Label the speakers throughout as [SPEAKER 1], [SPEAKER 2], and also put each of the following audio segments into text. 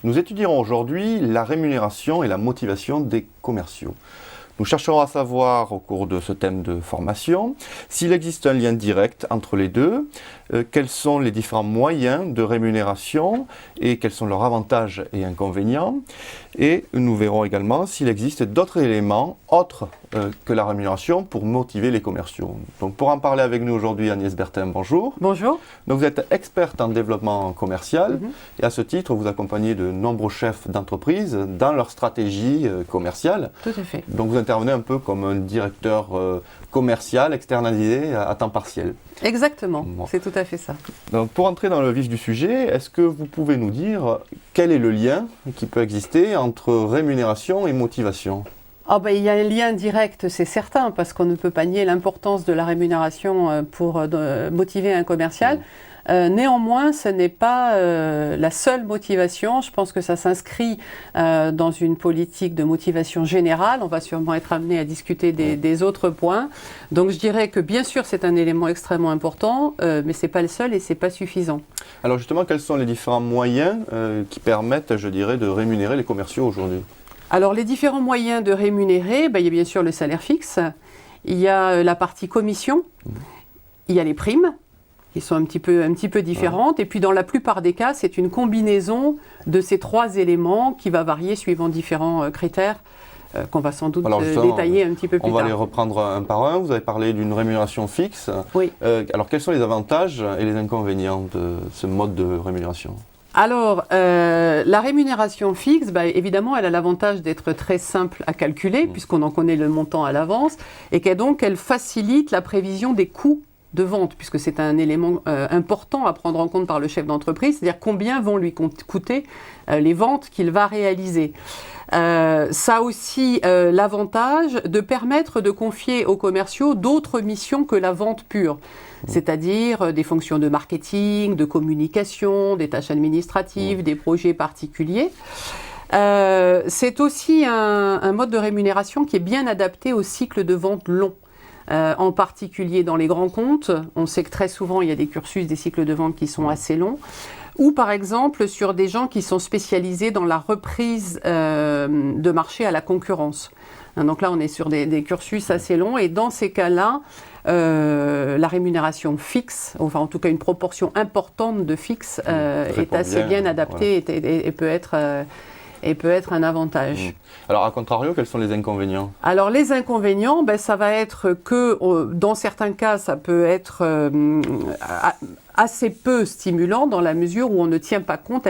[SPEAKER 1] Nous étudierons aujourd'hui la rémunération et la motivation des commerciaux. Nous chercherons à savoir, au cours de ce thème de formation, s'il existe un lien direct entre les deux, quels sont les différents moyens de rémunération et quels sont leurs avantages et inconvénients. Et nous verrons également s'il existe d'autres éléments autres que la rémunération pour motiver les commerciaux. Donc pour en parler avec nous aujourd'hui, Agnès Bertin, bonjour.
[SPEAKER 2] Bonjour.
[SPEAKER 1] Donc vous êtes experte en développement commercial et à ce titre, vous accompagnez de nombreux chefs d'entreprise dans leur stratégie commerciale.
[SPEAKER 2] Tout à fait.
[SPEAKER 1] Donc vous intervenez un peu comme un directeur commercial externalisé à temps partiel.
[SPEAKER 2] Exactement,
[SPEAKER 1] Bon.
[SPEAKER 2] c'est tout à fait ça.
[SPEAKER 1] Donc pour entrer dans le vif du sujet, est-ce que vous pouvez nous dire quel est le lien qui peut exister entre rémunération et motivation ?
[SPEAKER 2] Il y a un lien direct, c'est certain, parce qu'on ne peut pas nier l'importance de la rémunération pour motiver un commercial. Néanmoins, ce n'est pas la seule motivation. Je pense que ça s'inscrit dans une politique de motivation générale. On va sûrement être amené à discuter des autres points. Donc je dirais que bien sûr c'est un élément extrêmement important, mais ce n'est pas le seul et ce n'est pas suffisant.
[SPEAKER 1] Alors justement, quels sont les différents moyens qui permettent, je dirais, de rémunérer les commerciaux aujourd'hui ?
[SPEAKER 2] Alors les différents moyens de rémunérer, il y a bien sûr le salaire fixe, il y a la partie commission, il y a les primes, qui sont un petit peu différentes. Et puis dans la plupart des cas, c'est une combinaison de ces trois éléments qui va varier suivant différents critères qu'on va sans doute détailler un petit peu plus tard.
[SPEAKER 1] On va les reprendre un par un. Vous avez parlé d'une rémunération fixe.
[SPEAKER 2] Oui.
[SPEAKER 1] Alors quels sont les avantages et les inconvénients de ce mode de rémunération ?
[SPEAKER 2] Alors, la rémunération fixe, évidemment, elle a l'avantage d'être très simple à calculer, puisqu'on en connaît le montant à l'avance, et qu'elle facilite la prévision des coûts de vente, puisque c'est un élément important à prendre en compte par le chef d'entreprise, c'est-à-dire combien vont lui coûter les ventes qu'il va réaliser. Ça a aussi l'avantage de permettre de confier aux commerciaux d'autres missions que la vente pure, c'est-à-dire des fonctions de marketing, de communication, des tâches administratives, des projets particuliers. C'est aussi un mode de rémunération qui est bien adapté au cycle de vente long. En particulier dans les grands comptes, on sait que très souvent il y a des cursus, des cycles de vente qui sont assez longs, ou par exemple sur des gens qui sont spécialisés dans la reprise de marché à la concurrence. Donc là on est sur des cursus assez longs et dans ces cas-là, la rémunération fixe, enfin en tout cas une proportion importante de fixe est assez bien adaptée et peut être un avantage.
[SPEAKER 1] Alors, à contrario, quels sont les inconvénients ?
[SPEAKER 2] Alors, les inconvénients, ça va être que, dans certains cas, ça peut être assez peu stimulant dans la mesure où elle ne tient pas compte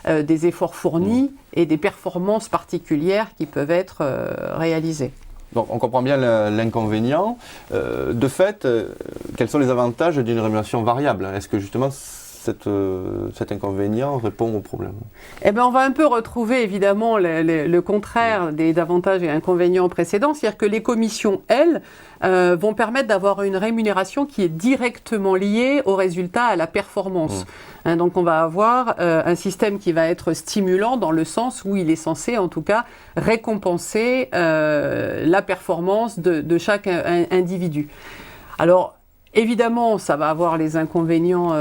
[SPEAKER 2] des efforts fournis et des performances particulières qui peuvent être réalisées.
[SPEAKER 1] Donc, on comprend bien l'inconvénient. De fait, quels sont les avantages d'une rémunération variable ? Est-ce que justement cet inconvénient répond au problème ?
[SPEAKER 2] On va un peu retrouver évidemment le contraire des avantages et inconvénients précédents, c'est-à-dire que les commissions, elles, vont permettre d'avoir une rémunération qui est directement liée au résultat, à la performance. Donc on va avoir un système qui va être stimulant dans le sens où il est censé en tout cas récompenser la performance de chaque individu. Alors, évidemment, ça va avoir les inconvénients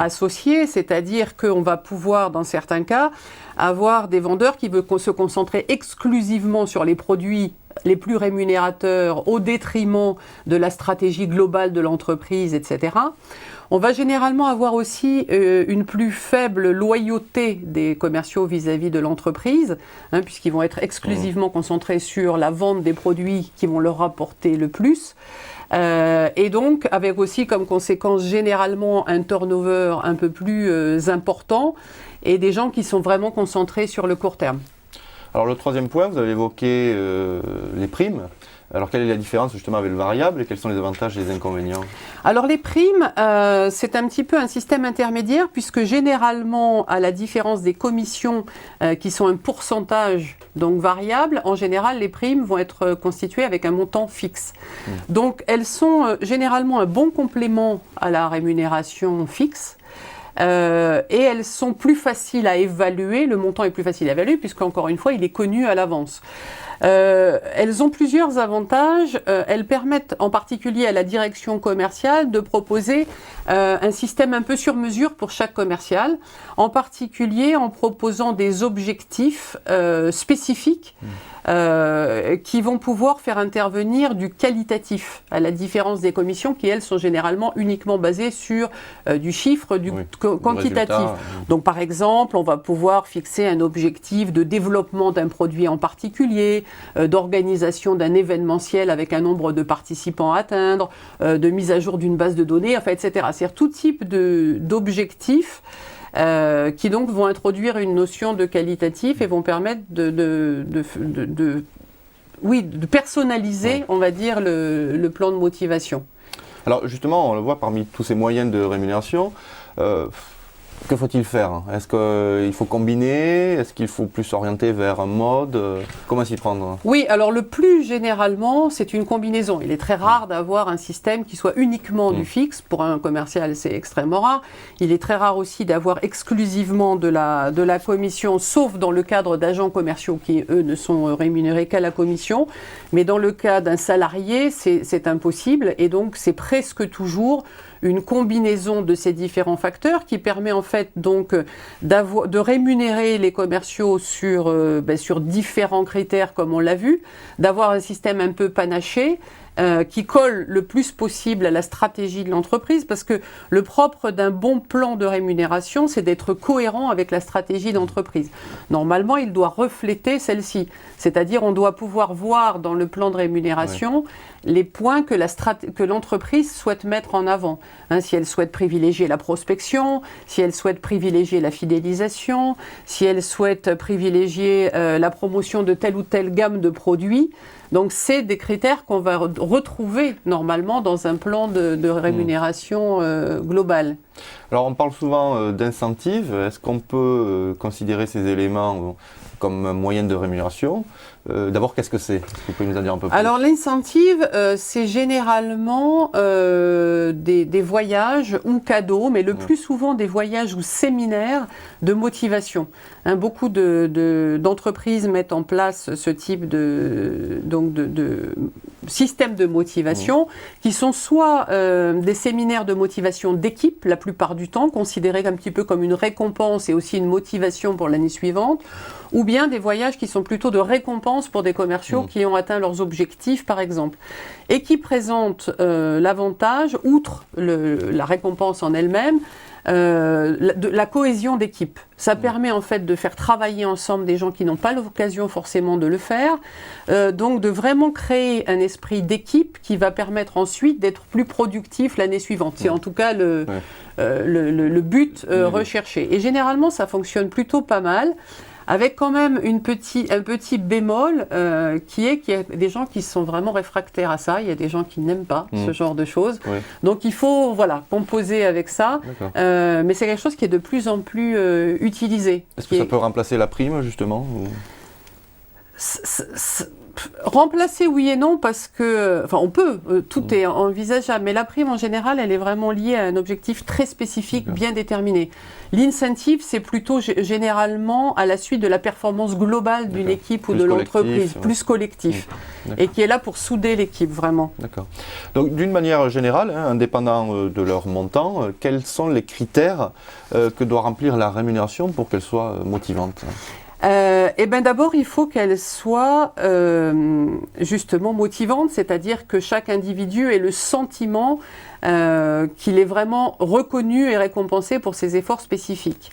[SPEAKER 2] associés, c'est-à-dire qu'on va pouvoir, dans certains cas, avoir des vendeurs qui veulent se concentrer exclusivement sur les produits les plus rémunérateurs au détriment de la stratégie globale de l'entreprise, etc. On va généralement avoir aussi une plus faible loyauté des commerciaux vis-à-vis de l'entreprise, puisqu'ils vont être exclusivement concentrés sur la vente des produits qui vont leur rapporter le plus. Et donc, avec aussi comme conséquence généralement un turnover un peu plus important et des gens qui sont vraiment concentrés sur le court terme.
[SPEAKER 1] Alors le troisième point, vous avez évoqué les primes. Alors quelle est la différence justement avec le variable et quels sont les avantages et les inconvénients ?
[SPEAKER 2] Alors les primes, c'est un petit peu un système intermédiaire puisque généralement, à la différence des commissions qui sont un pourcentage donc variable, en général les primes vont être constituées avec un montant fixe. Donc elles sont généralement un bon complément à la rémunération fixe. Et elles sont plus faciles à évaluer, le montant est plus facile à évaluer puisqu'encore une fois il est connu à l'avance. Elles ont plusieurs avantages. Elles permettent en particulier à la direction commerciale de proposer un système un peu sur mesure pour chaque commercial, en particulier en proposant des objectifs spécifiques qui vont pouvoir faire intervenir du qualitatif, à la différence des commissions qui, elles, sont généralement uniquement basées sur du chiffre, du quantitatif. Résultat, Donc, par exemple, on va pouvoir fixer un objectif de développement d'un produit en particulier, d'organisation d'un événementiel avec un nombre de participants à atteindre, de mise à jour d'une base de données, enfin, etc. C'est-à-dire tout type d'objectifs qui donc vont introduire une notion de qualitatif et vont permettre de personnaliser, on va dire, le plan de motivation.
[SPEAKER 1] Alors justement, on le voit parmi tous ces moyens de rémunération, que faut-il faire? Est-ce qu'il faut combiner? Est-ce qu'il faut plus s'orienter vers un mode? Comment s'y prendre?
[SPEAKER 2] Oui, alors le plus généralement, c'est une combinaison. Il est très rare d'avoir un système qui soit uniquement du fixe. Pour un commercial, c'est extrêmement rare. Il est très rare aussi d'avoir exclusivement de la commission, sauf dans le cadre d'agents commerciaux qui, eux, ne sont rémunérés qu'à la commission. Mais dans le cas d'un salarié, c'est impossible. Et donc, c'est presque toujours une combinaison de ces différents facteurs qui permet en fait donc de rémunérer les commerciaux sur différents critères comme on l'a vu, d'avoir un système un peu panaché qui colle le plus possible à la stratégie de l'entreprise, parce que le propre d'un bon plan de rémunération, c'est d'être cohérent avec la stratégie d'entreprise. Normalement, il doit refléter celle-ci, c'est-à-dire on doit pouvoir voir dans le plan de rémunération les points que l'entreprise souhaite mettre en avant. Si elle souhaite privilégier la prospection, si elle souhaite privilégier la fidélisation, si elle souhaite privilégier la promotion de telle ou telle gamme de produits. Donc, c'est des critères qu'on va retrouver normalement dans un plan de rémunération global.
[SPEAKER 1] Alors, on parle souvent d'incentives. Est-ce qu'on peut considérer ces éléments comme un moyen de rémunération? D'abord, qu'est-ce que c'est? Vous pouvez nous en dire un peu plus?
[SPEAKER 2] Alors, l'incentive, c'est généralement des voyages ou cadeaux, mais le plus souvent des voyages ou séminaires de motivation. Beaucoup d'entreprises mettent en place ce type de système de motivation qui sont soit des séminaires de motivation d'équipe, la plupart du temps, considérés un petit peu comme une récompense et aussi une motivation pour l'année suivante, ou bien des voyages qui sont plutôt de récompense pour des commerciaux qui ont atteint leurs objectifs, par exemple, et qui présentent l'avantage, outre la récompense en elle-même, la cohésion d'équipe. Ça permet en fait de faire travailler ensemble des gens qui n'ont pas l'occasion forcément de le faire, donc de vraiment créer un esprit d'équipe qui va permettre ensuite d'être plus productif l'année suivante. C'est en tout cas le but recherché. Et généralement, ça fonctionne plutôt pas mal, avec quand même un petit bémol qui est qu'il y a des gens qui sont vraiment réfractaires à ça, il y a des gens qui n'aiment pas ce genre de choses. Donc il faut composer avec ça, mais c'est quelque chose qui est de plus en plus utilisé.
[SPEAKER 1] Est-ce que ça peut remplacer la prime justement
[SPEAKER 2] Remplacer, oui et non, parce que, on peut, tout est envisageable, mais la prime en général, elle est vraiment liée à un objectif très spécifique, bien déterminé. L'incentive, c'est plutôt généralement à la suite de la performance globale d'une équipe ou de l'entreprise, plus collectif, et qui est là pour souder l'équipe, vraiment.
[SPEAKER 1] D'accord. Donc, d'une manière générale, indépendant de leur montant, quels sont les critères que doit remplir la rémunération pour qu'elle soit motivante ?
[SPEAKER 2] D'abord, il faut qu'elle soit justement motivante, c'est-à-dire que chaque individu ait le sentiment qu'il est vraiment reconnu et récompensé pour ses efforts spécifiques.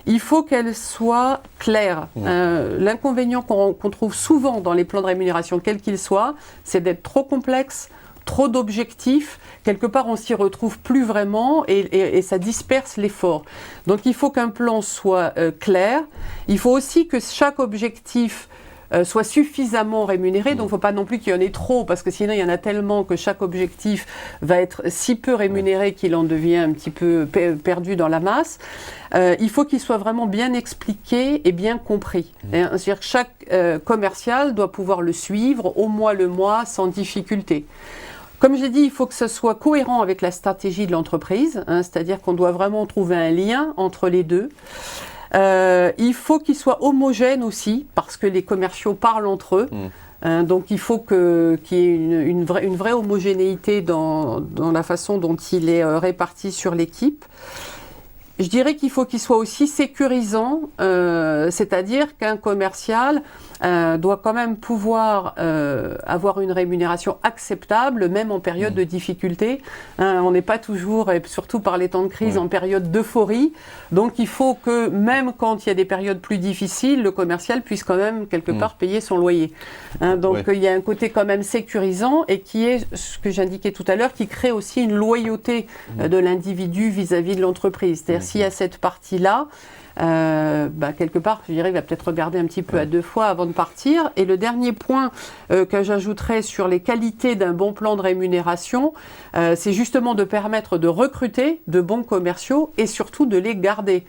[SPEAKER 2] Il faut qu'elle soit claire. L'inconvénient qu'on trouve souvent dans les plans de rémunération, quels qu'ils soient, c'est d'être trop complexe, trop d'objectifs, quelque part on s'y retrouve plus vraiment et ça disperse l'effort. Donc il faut qu'un plan soit clair, il faut aussi que chaque objectif soit suffisamment rémunéré, donc il ne faut pas non plus qu'il y en ait trop, parce que sinon il y en a tellement que chaque objectif va être si peu rémunéré qu'il en devient un petit peu perdu dans la masse. Il faut qu'il soit vraiment bien expliqué et bien compris. C'est-à-dire que chaque commercial doit pouvoir le suivre au mois le mois sans difficulté. Comme j'ai dit, il faut que ce soit cohérent avec la stratégie de l'entreprise, c'est-à-dire qu'on doit vraiment trouver un lien entre les deux. Il faut qu'il soit homogène aussi, parce que les commerciaux parlent entre eux. Donc il faut qu'il y ait une vraie homogénéité dans la façon dont il est réparti sur l'équipe. Je dirais qu'il faut qu'il soit aussi sécurisant, c'est-à-dire qu'un commercial doit quand même pouvoir avoir une rémunération acceptable, même en période de difficulté. On n'est pas toujours, et surtout par les temps de crise, en période d'euphorie. Donc il faut que, même quand il y a des périodes plus difficiles, le commercial puisse quand même, quelque part, payer son loyer. Donc il y a un côté quand même sécurisant et qui est, ce que j'indiquais tout à l'heure, qui crée aussi une loyauté de l'individu vis-à-vis de l'entreprise. C'est-à-dire s'il y a cette partie-là, quelque part, je dirais, il va peut-être regarder un petit peu à deux fois avant de partir. Et le dernier point que j'ajouterais sur les qualités d'un bon plan de rémunération, c'est justement de permettre de recruter de bons commerciaux et surtout de les garder.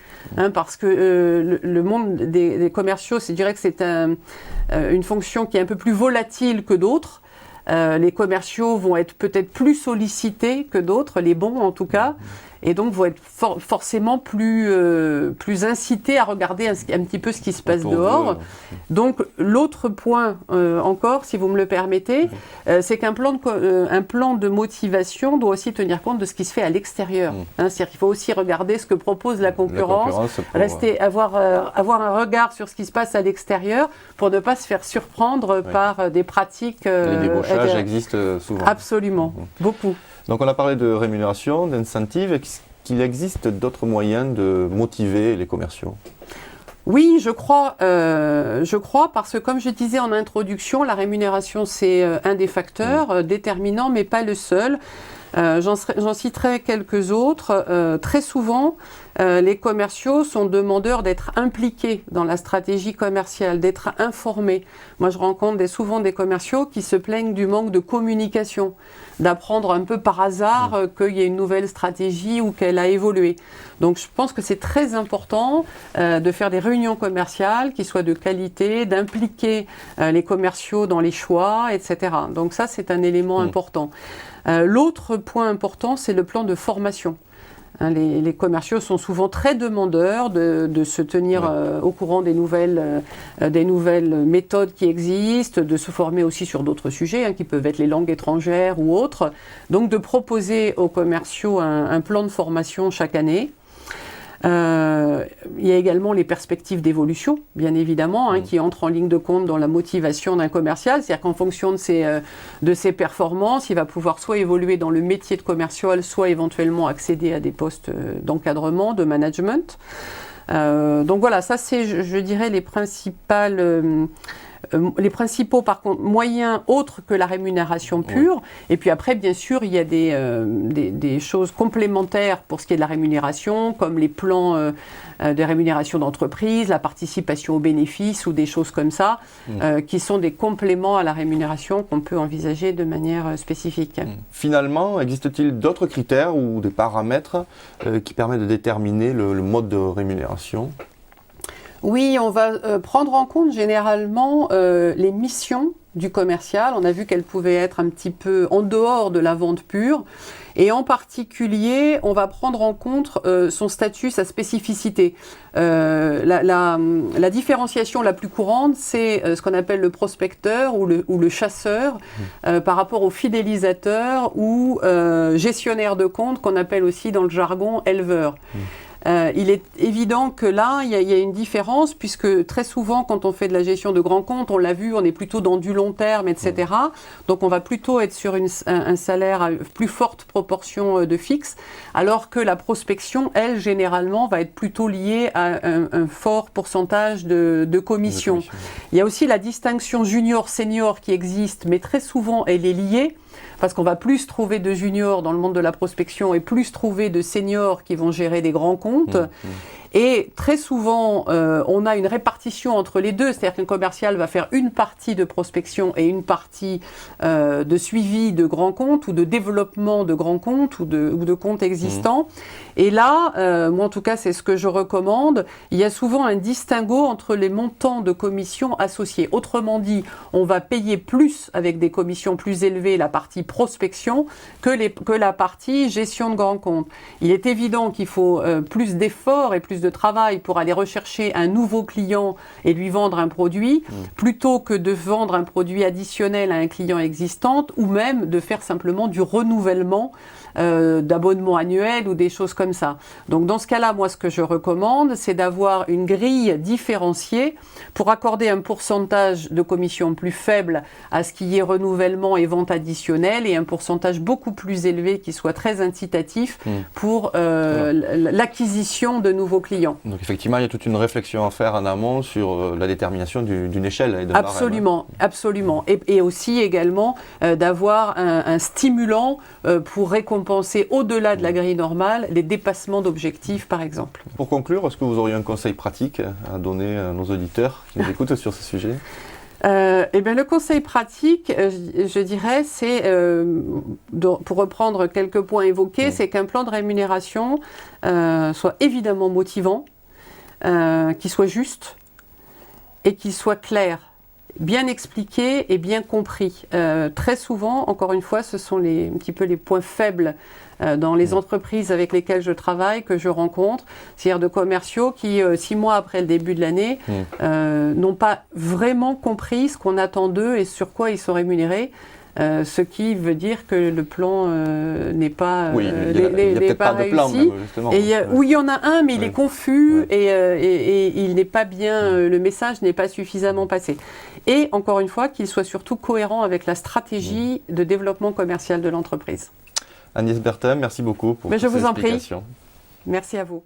[SPEAKER 2] Parce que le monde des commerciaux, je dirais que c'est une fonction qui est un peu plus volatile que d'autres. Les commerciaux vont être peut-être plus sollicités que d'autres, les bons en tout cas, et donc vont être forcément plus incités à regarder un petit peu ce qui se passe dehors. Donc l'autre point encore, si vous me le permettez, c'est qu'un plan de motivation doit aussi tenir compte de ce qui se fait à l'extérieur. C'est-à-dire qu'il faut aussi regarder ce que propose la concurrence avoir un regard sur ce qui se passe à l'extérieur pour ne pas se faire surprendre par des pratiques.
[SPEAKER 1] Les débauchages existent souvent.
[SPEAKER 2] Absolument, beaucoup.
[SPEAKER 1] Donc on a parlé de rémunération, d'incentive. Est-ce qu'il existe d'autres moyens de motiver les commerciaux ?
[SPEAKER 2] Oui, je crois parce que comme je disais en introduction, la rémunération c'est un des facteurs déterminants mais pas le seul. J'en citerai quelques autres. Très souvent, les commerciaux sont demandeurs d'être impliqués dans la stratégie commerciale, d'être informés. Moi, je rencontre souvent des commerciaux qui se plaignent du manque de communication, d'apprendre un peu par hasard qu'il y a une nouvelle stratégie ou qu'elle a évolué. Donc, je pense que c'est très important de faire des réunions commerciales qui soient de qualité, d'impliquer les commerciaux dans les choix, etc. Donc ça, c'est un élément important. L'autre point important, c'est le plan de formation. Les commerciaux sont souvent très demandeurs de se tenir au courant des nouvelles méthodes qui existent, de se former aussi sur d'autres sujets, qui peuvent être les langues étrangères ou autres. Donc de proposer aux commerciaux un plan de formation chaque année. Il y a également les perspectives d'évolution, bien évidemment, qui entrent en ligne de compte dans la motivation d'un commercial. C'est-à-dire qu'en fonction de ses performances, il va pouvoir soit évoluer dans le métier de commercial, soit éventuellement accéder à des postes d'encadrement, de management. Donc voilà, ça c'est, je dirais, les principaux par contre moyens autres que la rémunération pure. Et puis après, bien sûr, il y a des choses complémentaires pour ce qui est de la rémunération, comme les plans de rémunération d'entreprise, la participation aux bénéfices ou des choses comme ça, qui sont des compléments à la rémunération qu'on peut envisager de manière spécifique.
[SPEAKER 1] Finalement, existe-t-il d'autres critères ou des paramètres qui permettent de déterminer le mode de rémunération ?
[SPEAKER 2] Oui, on va prendre en compte généralement les missions du commercial. On a vu qu'elles pouvaient être un petit peu en dehors de la vente pure. Et en particulier, on va prendre en compte son statut, sa spécificité. La différenciation la plus courante, c'est ce qu'on appelle le prospecteur ou le chasseur par rapport au fidélisateur ou gestionnaire de compte qu'on appelle aussi dans le jargon éleveur. Il est évident que là, il y a une différence puisque très souvent, quand on fait de la gestion de grands comptes, on l'a vu, on est plutôt dans du long terme, etc. Donc, on va plutôt être sur un salaire à plus forte proportion de fixe, alors que la prospection, elle, généralement, va être plutôt liée à un fort pourcentage de commission. Il y a aussi la distinction junior-senior qui existe, mais très souvent, elle est liée. Parce qu'on va plus trouver de juniors dans le monde de la prospection et plus trouver de seniors qui vont gérer des grands comptes. Et très souvent, on a une répartition entre les deux, c'est-à-dire qu'un commercial va faire une partie de prospection et une partie de suivi de grands comptes ou de développement de grands comptes ou de comptes existants. Et là, moi en tout cas, c'est ce que je recommande, il y a souvent un distinguo entre les montants de commissions associés. Autrement dit, on va payer plus avec des commissions plus élevées la partie prospection que la partie gestion de grands comptes. Il est évident qu'il faut plus d'efforts et plus plus de travail pour aller rechercher un nouveau client et lui vendre un produit, plutôt que de vendre un produit additionnel à un client existant, ou même de faire simplement du renouvellement d'abonnement annuel ou des choses comme ça. Donc dans ce cas-là, moi ce que je recommande, c'est d'avoir une grille différenciée pour accorder un pourcentage de commission plus faible à ce qui est renouvellement et vente additionnelle et un pourcentage beaucoup plus élevé qui soit très incitatif pour l'acquisition de nouveaux clients.
[SPEAKER 1] Donc effectivement, il y a toute une réflexion à faire en amont sur la détermination d'une échelle et d'un
[SPEAKER 2] Absolument,
[SPEAKER 1] barème.
[SPEAKER 2] Absolument. Et aussi également d'avoir un stimulant pour récompenser au-delà de la grille normale les dépassements d'objectifs par exemple.
[SPEAKER 1] Pour conclure, est-ce que vous auriez un conseil pratique à donner à nos auditeurs qui nous écoutent sur ce sujet ?
[SPEAKER 2] Eh bien, le conseil pratique, je dirais, c'est, pour reprendre quelques points évoqués, c'est qu'un plan de rémunération soit évidemment motivant, qu'il soit juste et qu'il soit clair, bien expliqué et bien compris. Très souvent, encore une fois, ce sont un petit peu les points faibles dans les entreprises avec lesquelles je travaille, que je rencontre, c'est-à-dire de commerciaux qui, 6 mois après le début de l'année, n'ont pas vraiment compris ce qu'on attend d'eux et sur quoi ils sont rémunérés. Ce qui veut dire que le plan n'est pas, pas réussi. Ou il y en a un, mais il est confus et il n'est pas bien, le message n'est pas suffisamment passé. Et encore une fois, qu'il soit surtout cohérent avec la stratégie de développement commercial de l'entreprise.
[SPEAKER 1] Agnès Berthem, merci beaucoup pour ces explications.
[SPEAKER 2] Je vous en prie. Merci à vous.